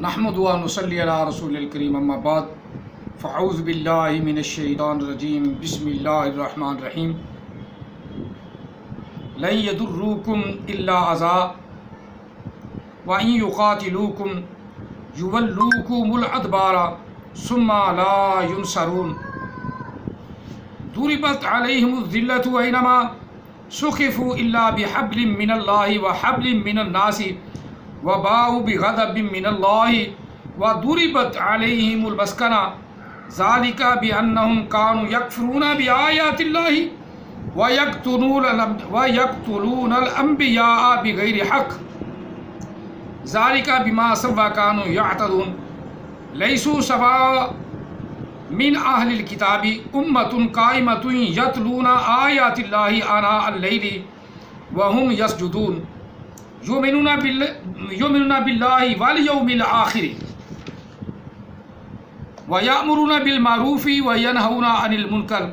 نحمد و نصلی علی رسول الکریم اما بعد فاعوذ باللہ من الشیطان الرجیم بسم اللہ الرحمن الرحیم لن یضروکم الا اذی وان یقاتلوکم یولوکم الادبار ثم لا ینصرون ضربت علیہم الذلۃ اینما ثقفوا الا بحبل من اللہ وحبل من الناس وباءوا بغضب من اللہ وضربت علیہم المسکنہ ذالک بأنہم کانوا یکفرون بآیات اللہ ویقتلون الانبیاء بغیر حق ذالک بما عصوا وکانوا یعتدون لیسوا سواء من اہل الکتاب امۃ قائمۃ یتلون آیات اللہ آناء اللیل وہم یسجدون یؤمنون باللہ والیوم الآخر ویأمرون بالمعروف وینہون عن المنکر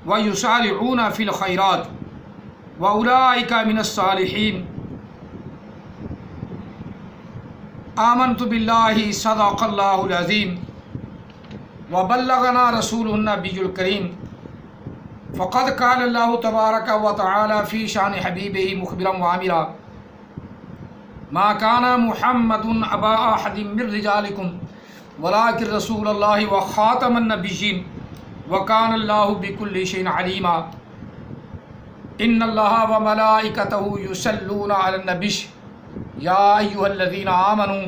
ویسارعون فی الخیرات واولئک من الصالحین آمنت باللہ صدق اللہ العظیم وبلغنا رسول النبی الکریم فقد قال اللہ تبارک و تعالی فی شان حبیبہ مخبرا وعامرا ما كان محمد ابا احد من رجالكم ولكن رسول الله وخاتم النبيين وكان الله بكل شيء عليما ان الله وملائكته يصلون على النبي يا ايها الذين امنوا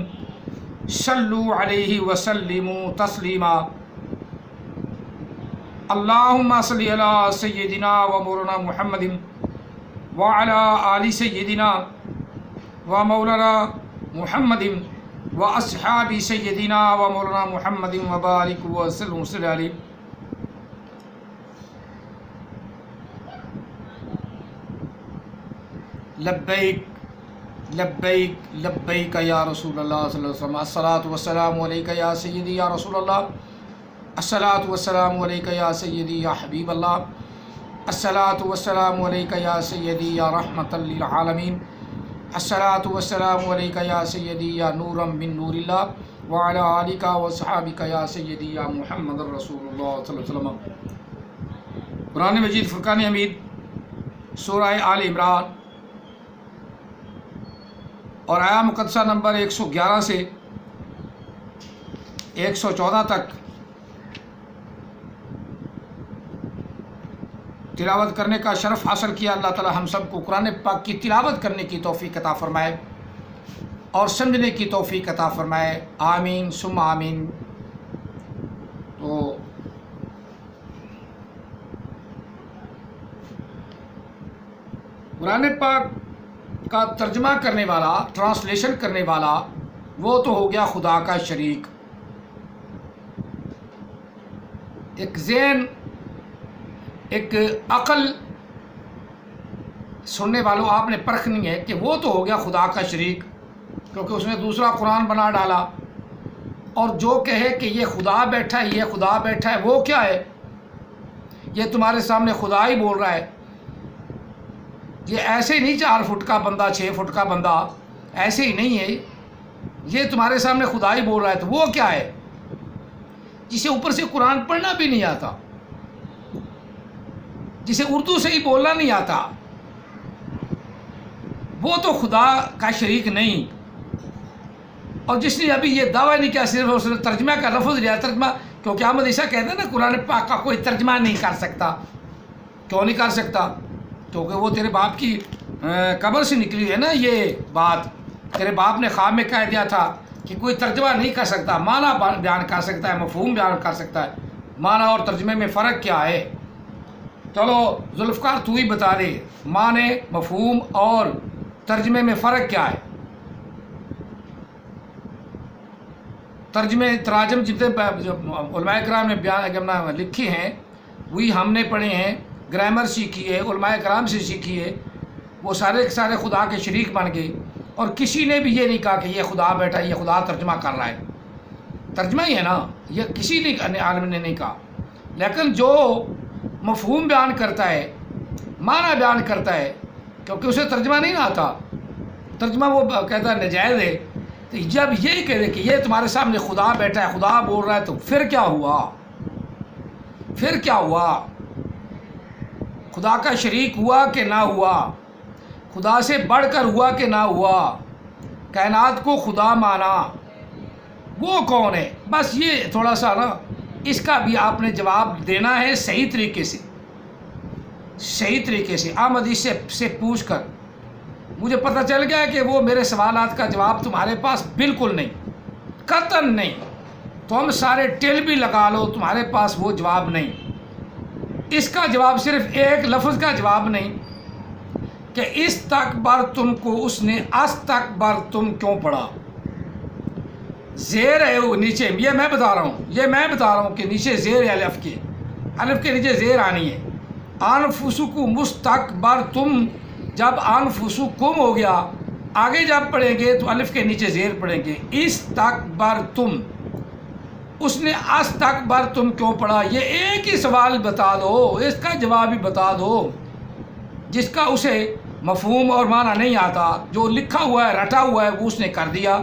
صلوا عليه وسلموا تسليما اللهم صل على سيدنا ومولانا محمد وعلى آل سيدنا ومولانا محمد واصحاب سیدنا ومولانا محمد وبارک وسلم علیہ لبیک لبیک لبیک یا رسول اللہ صلی اللہ علیہ وسلم الصلاۃ والسلام علیک یا سیدی یا رسول اللہ الصلاۃ والسلام علیک یا سیدی یا حبیب اللہ الصلاۃ والسلام علیک یا سیدی یا رحمۃ للعالمین الصلاۃ والسلام علیک یا سیدی یا نورا من نور اللہ وعلی آلک وصحابک یا سیدی یا محمد رسول اللہ صلی اللہ علیہ وسلم۔ قرآن مجید فرقان حمید سورہ آل عمران اور آیہ مقدسہ نمبر 111 سے 114 تک تلاوت کرنے کا شرف حاصل کیا۔ اللہ تعالی ہم سب کو قرآن پاک کی تلاوت کرنے کی توفیق عطا فرمائے اور سمجھنے کی توفیق عطا فرمائے، آمین ثم آمین۔ تو قرآن پاک کا ترجمہ کرنے والا، ٹرانسلیشن کرنے والا وہ تو ہو گیا خدا کا شریک۔ ایک ذہن، ایک عقل سننے والوں آپ نے پرکھنی ہے کہ وہ تو ہو گیا خدا کا شریک، کیونکہ اس نے دوسرا قرآن بنا ڈالا، اور جو کہے کہ یہ خدا بیٹھا ہے، یہ خدا بیٹھا ہے، وہ کیا ہے؟ یہ تمہارے سامنے خدا ہی بول رہا ہے، یہ ایسے نہیں 4 فٹ کا بندہ 6 فٹ کا بندہ، ایسے ہی نہیں ہے، یہ تمہارے سامنے خدا ہی بول رہا ہے۔ تو وہ کیا ہے؟ جسے اوپر سے قرآن پڑھنا بھی نہیں آتا، جسے اردو سے ہی بولنا نہیں آتا، وہ تو خدا کا شریک نہیں۔ اور جس نے ابھی یہ دعویٰ نہیں کیا، صرف اس نے ترجمہ کا لفظ لیا، ترجمہ، کیونکہ احمد عیسیٰ کہتے ہیں نا قرآن پاک کا کوئی ترجمہ نہیں کر سکتا۔ کیوں نہیں کر سکتا؟ کیونکہ وہ تیرے باپ کی قبر سے نکلی ہے نا یہ بات۔ تیرے باپ نے خواب میں کہہ دیا تھا کہ کوئی ترجمہ نہیں کر سکتا، معنی بیان کر سکتا ہے، مفہوم بیان کر سکتا ہے، معنی اور ترجمے میں فرق کیا ہے؟ چلو ذوالفقار تو ہی بتا دے، معنی، مفہوم اور ترجمے میں فرق کیا ہے؟ تراجم جتنے علماء کرام نے بیان لکھی ہیں وہی ہم نے پڑھے ہیں، گرامر سیکھی ہے، علماء کرام سے سیکھی ہے، وہ سارے کے سارے خدا کے شریک بن گئے، اور کسی نے بھی یہ نہیں کہا کہ یہ خدا بیٹھا ہے، یہ خدا ترجمہ کر رہا ہے۔ ترجمہ ہی ہے نا، یہ کسی نے عالم نے نہیں کہا۔ لیکن جو مفہوم بیان کرتا ہے، معنی بیان کرتا ہے، کیونکہ اسے ترجمہ نہیں آتا، ترجمہ وہ کہتا ہے نجائز ہے، تو جب یہی کہہ دے کہ یہ تمہارے سامنے خدا بیٹھا ہے، خدا بول رہا ہے، تو پھر کیا ہوا؟ پھر کیا ہوا؟ خدا کا شریک ہوا کہ نہ ہوا؟ خدا سے بڑھ کر ہوا کہ نہ ہوا؟ کائنات کو خدا مانا، وہ کون ہے؟ بس یہ تھوڑا سا نا، اس کا بھی آپ نے جواب دینا ہے صحیح طریقے سے، صحیح طریقے سے احمد سے پوچھ کر۔ مجھے پتہ چل گیا کہ وہ میرے سوالات کا جواب تمہارے پاس بالکل نہیں، قطعاً نہیں۔ تم سارے ٹیل بھی لگا لو، تمہارے پاس وہ جواب نہیں۔ اس کا جواب صرف ایک لفظ کا جواب نہیں کہ استکبرتم کو اس نے استکبرتم کیوں پڑھا؟ زیر ہے وہ نیچے، یہ میں بتا رہا ہوں کہ نیچے زیر ہے، الف کے نیچے زیر آنی ہے۔ انفسکم مستکبرتم، جب انفسکم ہو گیا، آگے جب پڑھیں گے تو الف کے نیچے زیر پڑھیں گے۔ استکبرتم، اس نے استکبرتم کیوں پڑھا؟ یہ ایک ہی سوال بتا دو، اس کا جواب ہی بتا دو، جس کا اسے مفہوم اور معنی نہیں آتا، جو لکھا ہوا ہے رٹا ہوا ہے وہ اس نے کر دیا،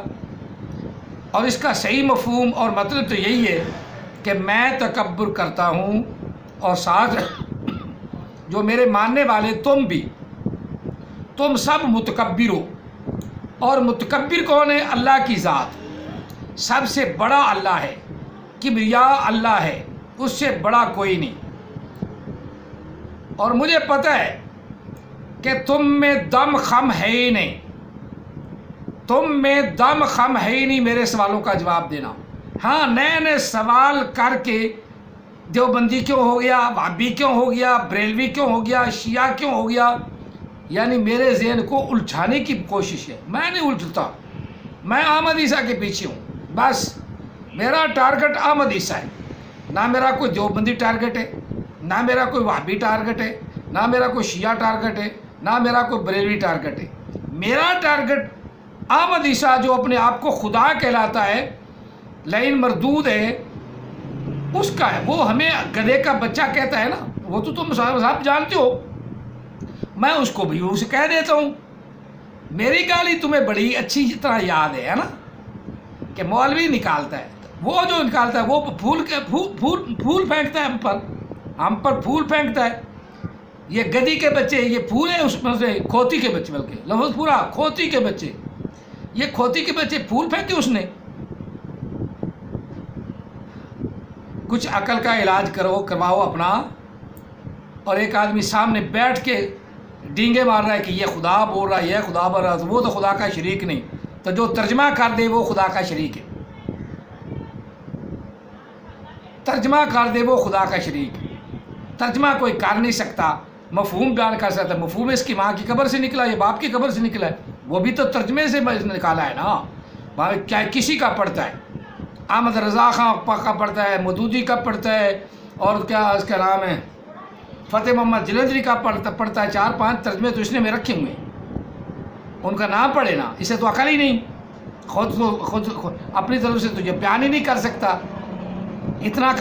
اور اس کا صحیح مفہوم اور مطلب تو یہی ہے کہ میں تکبر کرتا ہوں، اور ساتھ جو میرے ماننے والے تم بھی، تم سب متکبر ہو۔ اور متکبر کون ہے؟ اللہ کی ذات، سب سے بڑا اللہ ہے، کبریا اللہ ہے، اس سے بڑا کوئی نہیں۔ اور مجھے پتہ ہے کہ تم میں دم خم ہے ہی نہیں، تم میں دم خم ہے ہی نہیں میرے سوالوں کا جواب دینا۔ ہاں، نئے نئے سوال کر کے دیوبندی کیوں ہو گیا، وہابی کیوں ہو گیا، بریلوی کیوں ہو گیا، شیعہ کیوں ہو گیا، یعنی میرے ذہن کو الجھانے کی کوشش ہے۔ میں نہیں الجھتا، میں احمد عیسیٰ کے پیچھے ہوں، بس میرا ٹارگٹ احمد عیسیٰ ہے، نہ میرا کوئی دیوبندی ٹارگٹ ہے، نہ میرا کوئی وہابی ٹارگٹ ہے، نہ میرا کوئی شیعہ ٹارگٹ ہے، نہ میرا کوئی بریلوی ٹارگٹ ہے۔ میرا ٹارگٹ احمد عیسیٰ جو اپنے آپ کو خدا کہلاتا ہے، لعین مردود ہے، اس کا ہے۔ وہ ہمیں گدھے کا بچہ کہتا ہے نا، وہ تو تم صاحب جانتے ہو، میں اس کو بھی اسے کہہ دیتا ہوں۔ میری گالی تمہیں بڑی اچھی طرح یاد ہے نا، کہ مولوی نکالتا ہے، وہ جو نکالتا ہے وہ پھول پھینکتا ہے ہم پر پھول پھینکتا ہے۔ یہ گدھی کے بچے، یہ پھول ہے، اس میں سے کھوتی کے بچے، بلکہ لفظ پورا کھوتی کے بچے، یہ کھوتی کے بچے پھول پھینکے اس نے۔ کچھ عقل کا علاج کرواؤ اپنا، اور ایک آدمی سامنے بیٹھ کے ڈینگے مار رہا ہے کہ یہ خدا بول رہا ہے، یہ خدا بول رہا ہے، وہ تو خدا کا شریک نہیں، تو جو ترجمہ کر دے وہ خدا کا شریک ہے، ترجمہ کر دے وہ خدا کا شریک ہے۔ ترجمہ کوئی کر نہیں سکتا، مفہوم بیان کر سکتا ہے۔ مفہوم اس کی ماں کی قبر سے نکلا، یہ باپ کی قبر سے نکلا ہے، وہ بھی تو ترجمے سے نکالا ہے نا۔ کیا کسی کا پڑھتا ہے؟ احمد رضا خان کا پڑھتا ہے، مودودی کا پڑھتا ہے، اور کیا اس کا نام ہے، فتح محمد جلندری کا پڑھتا ہے۔ 4-5 ترجمے تو اس نے میں رکھے ہوئے ہیں، ان کا نام پڑھے نا، اسے تو عقل ہی نہیں، خود اپنی طرف سے تو یہ بیان ہی نہیں کر سکتا۔ اتنا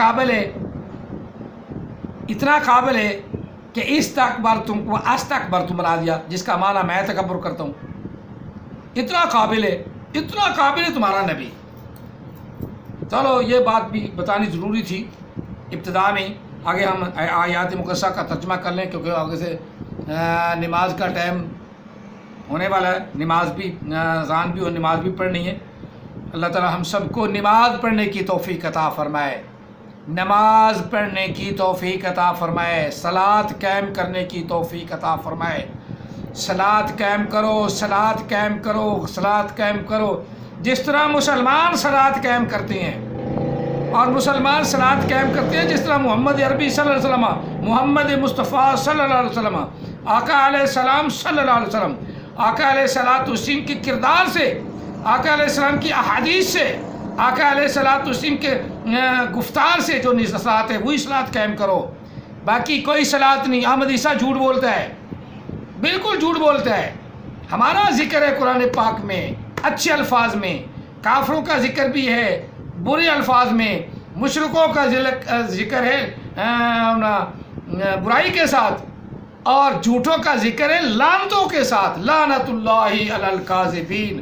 قابل ہے کہ استکبرتم کو استکبرتم بنا دیا، جس کا معنی میں تکبر کرتا ہوں۔ اتنا قابل ہے تمہارا نبی۔ چلو، یہ بات بھی بتانی ضروری تھی ابتدا میں۔ آگے ہم آیات مقدسہ کا ترجمہ کر لیں، کیونکہ آگے سے نماز کا ٹائم ہونے والا ہے، نماز بھی اذان بھی اور نماز بھی پڑھنی ہے۔ اللہ تعالی ہم سب کو نماز پڑھنے کی توفیق عطا فرمائے، نماز پڑھنے کی توفیق عطا فرمائے، صلاۃ قائم کرنے کی توفیق عطا فرمائے۔ صلاۃ قائم کرو، صلاۃ قائم کرو، صلاۃ قائم کرو، جس طرح مسلمان صلاۃ قائم کرتے ہیں، اور مسلمان صلاۃ قائم کرتے ہیں جس طرح محمد عربی صلی اللہ علیہ وسلم، محمد مصطفیٰ صلی اللہ علیہ وسلم، آقا علیہ السلام صلی اللہ علیہ وسلم، آقا علیہ الصلوۃ والسلام کے کردار سے، آقا علیہ السلام کی احادیث سے، آقا علیہ الصلوۃ والسلام کے گفتار سے جو صلاۃ ہے وہی صلاۃ قائم کرو، باقی کوئی صلاۃ نہیں۔ احمد عیسیٰ جھوٹ بولتا ہے، بالکل جھوٹ بولتا ہے۔ ہمارا ذکر ہے قرآن پاک میں اچھے الفاظ میں، کافروں کا ذکر بھی ہے برے الفاظ میں، مشرکوں کا ذکر ہے برائی کے ساتھ، اور جھوٹوں کا ذکر ہے لعنتوں کے ساتھ۔ لعنت اللہ علی الکاذبین،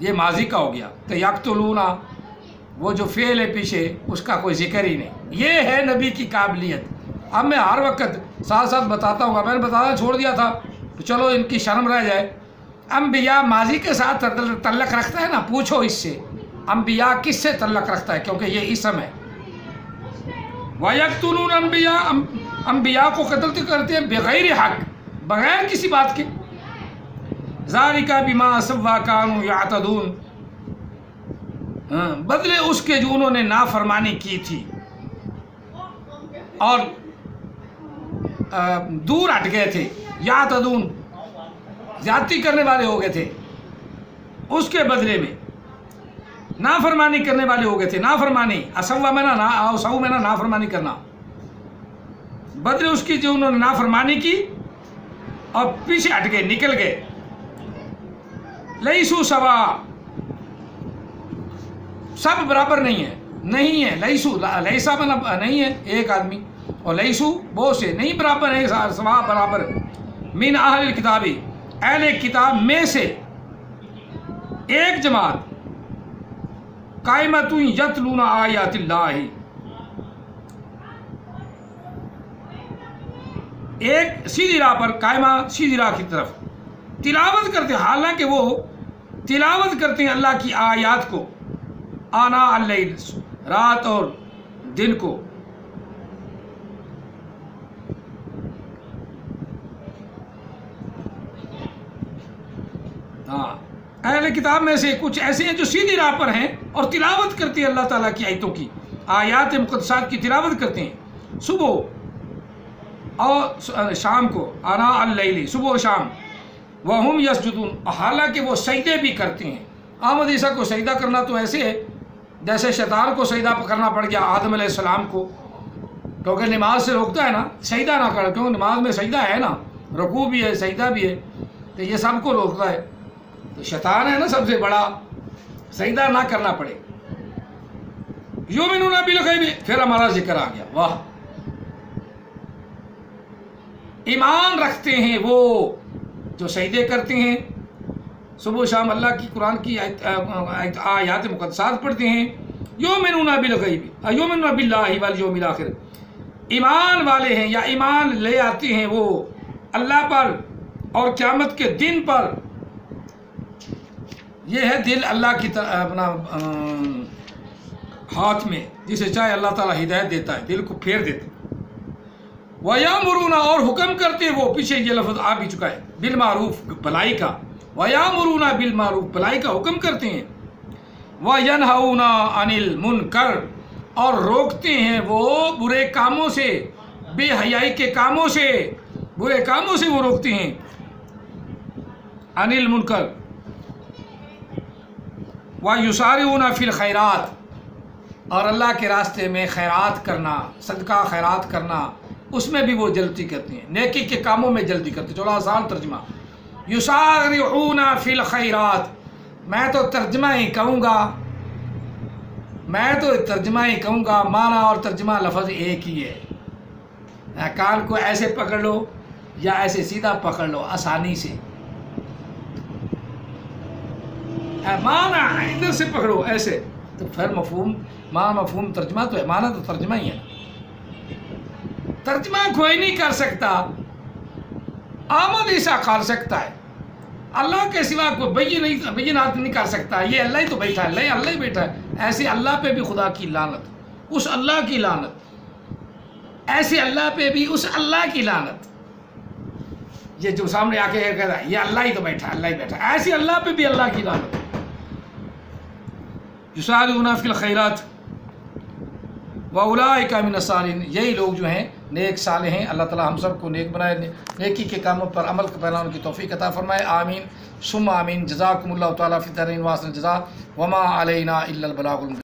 یہ ماضی کا ہو گیا، تو یقتلونا وہ جو فعل ہے پیچھے اس کا کوئی ذکر ہی نہیں۔ یہ ہے نبی کی قابلیت۔ اب میں ہر وقت ساتھ ساتھ بتاتا ہوں گا، میں نے بتانا چھوڑ دیا تھا تو چلو ان کی شرم رہ جائے۔ انبیاء ماضی کے ساتھ تعلق رکھتا ہے نا، پوچھو اس سے انبیاء کس سے تعلق رکھتا ہے، کیونکہ یہ اسم ہے۔ وَيَقْتُلُونَ انبیاء، انبیاء کو قتل کرتے ہیں بغیر حق، بغیر کسی بات کے۔ ذَلِكَ بِمَا عَصَوْا وَكَانُوا يَعْتَدُونَ، بدلے اس کے جو انہوں نے نافرمانی کی تھی اور دور ہٹ گئے تھے، یعتدون زیادتی کرنے والے ہو گئے تھے، اس کے بدلے میں نافرمانی کرنے والے ہو گئے تھے۔ نافرمانی اسوا میں نا، سو میں نا نافرمانی کرنا، بدلے اس کی جو انہوں نے نافرمانی کی اور پیچھے ہٹ گئے، نکل گئے۔ لیسو سوا، سب برابر نہیں ہے، نہیں ہے۔ لیسو لیسا میں نہیں ہے ایک آدمی، اور لیسو بہت سے، نہیں برابر ہے، سوا برابر۔ من اہل الکتابی، اہل کتاب میں سے ایک جماعت، قائمۃ یتلون آیات اللہ، ایک سیدھی راہ پر، قائمہ سیدھی راہ کی طرف تلاوت کرتے ہیں، حالانکہ وہ تلاوت کرتے ہیں اللہ کی آیات کو، آنا اللیل، رات اور دن کو۔ ہاں، اہل کتاب میں سے کچھ ایسے ہیں جو سیدھی راہ پر ہیں اور تلاوت کرتے ہیں اللہ تعالیٰ کی آیتوں کی، آیات مقدسات کی تلاوت کرتے ہیں صبح اور شام کو، آنا اللیل، صبح و شام۔ وہم یسجدون، حالانکہ وہ سجدے بھی کرتے ہیں۔ احمد عیسیٰ کو سجدہ کرنا تو ایسے ہے جیسے شیطان کو سجدہ کرنا پڑ گیا آدم علیہ السلام کو، کیونکہ نماز سے روکتا ہے نا، سجدہ نہ کر، کیونکہ نماز میں سجدہ ہے نا، رکوع بھی ہے، سجدہ بھی ہے، تو یہ سب کو روکتا ہے۔ تو شیطان ہے نا سب سے بڑا، سجدہ نہ کرنا پڑے۔ یؤمنون بالغیب، پھر ہمارا ذکر آ گیا، واہ، ایمان رکھتے ہیں وہ جو سجدے کرتے ہیں، صبح و شام اللہ کی قرآن کی آیات مقدسات پڑھتے ہیں۔ یؤمنون بالغیب، یؤمنون باللہ والیوم الآخر، ایمان والے ہیں یا ایمان لے آتے ہیں وہ اللہ پر اور قیامت کے دن پر۔ یہ ہے دل اللہ کی اپنا ہاتھ میں، جسے چاہے اللہ تعالیٰ ہدایت دیتا ہے، دل کو پھیر دیتا ہے۔ وَيَأْمُرُونَ، اور حکم کرتے وہ، پیچھے یہ لفظ آ بھی چکا ہے، بالمعروف، بھلائی کا، وَيَأْمُرُونَ بالمعروف، بھلائی کا حکم کرتے ہیں۔ وَيَنْهَوْنَ عَنِ الْمُنْكَرِ، اور روکتے ہیں وہ برے کاموں سے، بے حیائی کے کاموں سے، برے کاموں سے وہ روکتے ہیں۔ عَنِ الْمُنْكَرِ وَيُسَارِعُونَ فِي الْخَيْرَاتِ، اور اللہ کے راستے میں خیرات کرنا، صدقہ خیرات کرنا، اس میں بھی وہ جلدی کرتے ہیں، نیکی کے کاموں میں جلدی کرتے ہیں۔ چلو آسان ترجمہ، یسارعون فی الخیرات، میں تو ترجمہ ہی کہوں گا، معنی اور ترجمہ لفظ ایک ہی ہے۔ کان کو ایسے پکڑ لو یا ایسے سیدھا پکڑ لو آسانی سے، معنی ادھر سے پکڑو ایسے، تو پھر مفہوم، معنی مفہوم ترجمہ تو ہے، معنی تو ترجمہ ہی ہے۔ ترجمہ کوئی نہیں کر سکتا، احمد عیسیٰ کر سکتا ہے، اللہ کے سوا کوئی بینات نہیں کر سکتا۔ یہ اللہ ہی تو بیٹھا ہے، اللہ ہی بیٹھا ہے، ایسے اللہ پہ بھی خدا کی لعنت، اس اللہ کی لعنت، ایسے اللہ پہ بھی اس اللہ کی لعنت۔ یہ جو سامنے آ کے کہتا ہے یہ اللہ ہی تو بیٹھا ہے، اللہ ہی بیٹھا ہے، ایسے اللہ پہ بھی اللہ کی لعنت۔ یسارعون فی الخیرات وَأُولَٰئِکَ مِنَ الصَّالِحِینَ، یہی لوگ جو ہیں نیک صالح ہیں۔ اللہ تعالی ہم سب کو نیک بنائے، نیکی کے کاموں پر عمل کرنا ان کی توفیق عطا فرمائے، آمین ثم آمین۔ جزاکم اللہ تعالیٰ فی الدارین واسع الجزاء، وما علینا الا البلاغ المبین۔